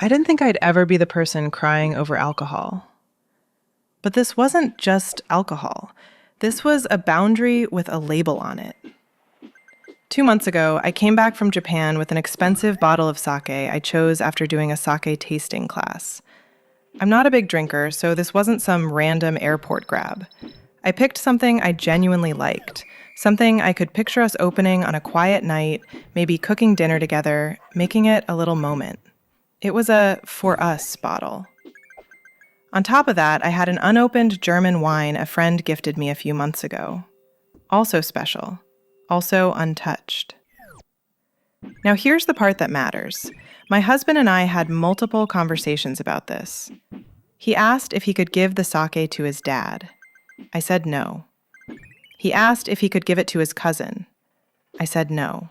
I didn't think I'd ever be the person crying over alcohol. But this wasn't just alcohol. This was a boundary with a label on it. 2 months ago, I came back from Japan with an expensive bottle of sake I chose after doing a sake tasting class. I'm not a big drinker, so this wasn't some random airport grab. I picked something I genuinely liked, something I could picture us opening on a quiet night, maybe cooking dinner together, making it a little moment. It was a for us bottle. On top of that, I had an unopened German wine a friend gifted me a few months ago. Also special. Also untouched. Now here's the part that matters. My husband and I had multiple conversations about this. He asked if he could give the sake to his dad. I said no. He asked if he could give it to his cousin. I said no.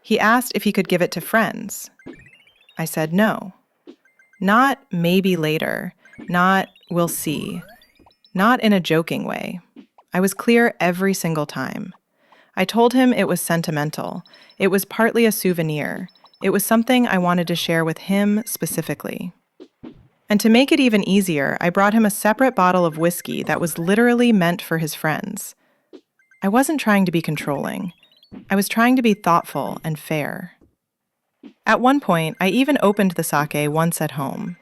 He asked if he could give it to friends. I said no. Not maybe later. Not we'll see. Not in a joking way. I was clear every single time. I told him it was sentimental. It was partly a souvenir. It was something I wanted to share with him specifically. And to make it even easier, I brought him a separate bottle of whiskey that was literally meant for his friends. I wasn't trying to be controlling. I was trying to be thoughtful and fair. At one point, I even opened the sake once at home.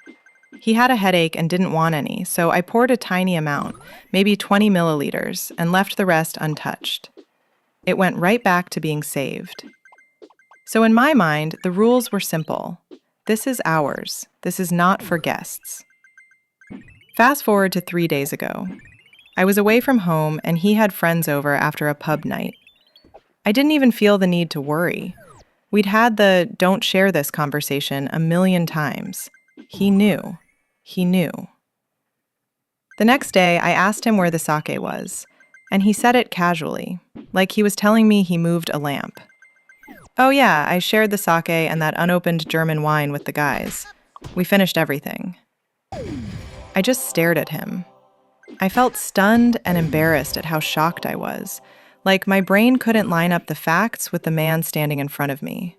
He had a headache and didn't want any, so I poured a tiny amount, maybe 20 milliliters, and left the rest untouched. It went right back to being saved. So in my mind, the rules were simple. This is ours. This is not for guests. Fast forward to 3 days ago. I was away from home and he had friends over after a pub night. I didn't even feel the need to worry. We'd had the don't share this conversation a million times. He knew. He knew. The next day, I asked him where the sake was, and he said it casually, like he was telling me he moved a lamp. Oh yeah, I shared the sake and that unopened German wine with the guys. We finished everything. I just stared at him. I felt stunned and embarrassed at how shocked I was, like my brain couldn't line up the facts with the man standing in front of me.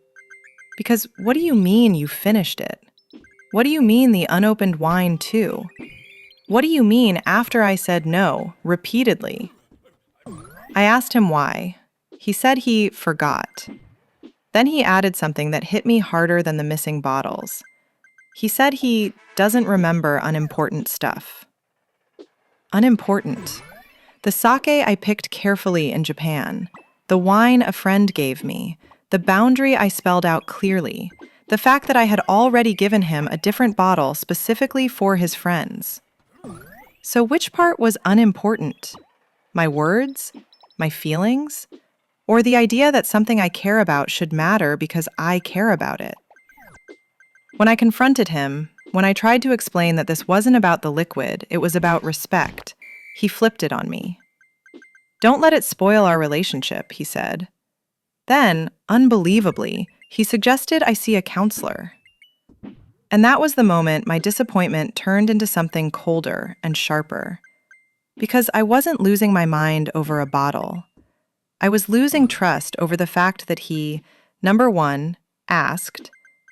Because what do you mean you finished it? What do you mean the unopened wine too? What do you mean after I said no, repeatedly? I asked him why. He said he forgot. Then he added something that hit me harder than the missing bottles. He said he doesn't remember unimportant stuff. Unimportant. The sake I picked carefully in Japan, the wine a friend gave me, the boundary I spelled out clearly, the fact that I had already given him a different bottle specifically for his friends. So which part was unimportant? My words? My feelings? Or the idea that something I care about should matter because I care about it? When I confronted him, when I tried to explain that this wasn't about the liquid, it was about respect, he flipped it on me. Don't let it spoil our relationship, he said. Then, unbelievably, he suggested I see a counselor. And that was the moment my disappointment turned into something colder and sharper. Because I wasn't losing my mind over a bottle. I was losing trust over the fact that he, number 1, asked,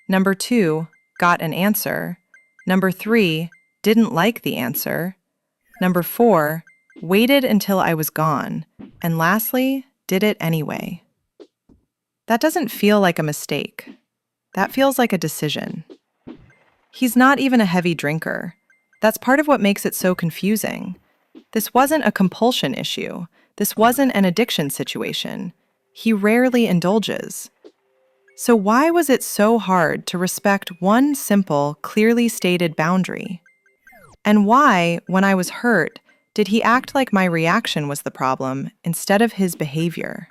number 2, got an answer, number 3, didn't like the answer, number 4, waited until I was gone, and lastly, did it anyway. That doesn't feel like a mistake. That feels like a decision. He's not even a heavy drinker. That's part of what makes it so confusing. This wasn't a compulsion issue. This wasn't an addiction situation. He rarely indulges. So why was it so hard to respect one simple, clearly stated boundary? And why, when I was hurt, did he act like my reaction was the problem instead of his behavior?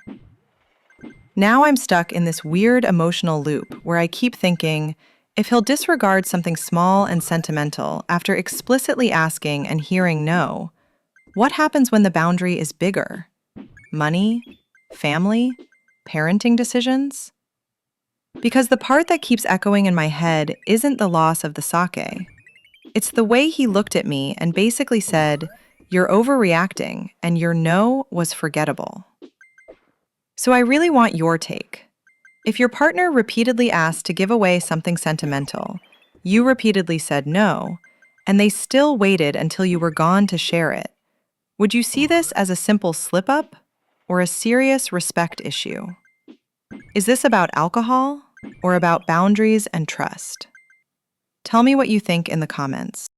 Now I'm stuck in this weird emotional loop where I keep thinking, if he'll disregard something small and sentimental after explicitly asking and hearing no, what happens when the boundary is bigger? Money? Family? Parenting decisions? Because the part that keeps echoing in my head isn't the loss of the sake. It's the way he looked at me and basically said, "You're overreacting, and your no was forgettable." So I really want your take. If your partner repeatedly asks to give away something sentimental, You repeatedly said no, and they still waited until you were gone to share it. Would you see this as a simple slip-up or a serious respect issue? Is this about alcohol or about boundaries and trust? Tell me what you think in the comments.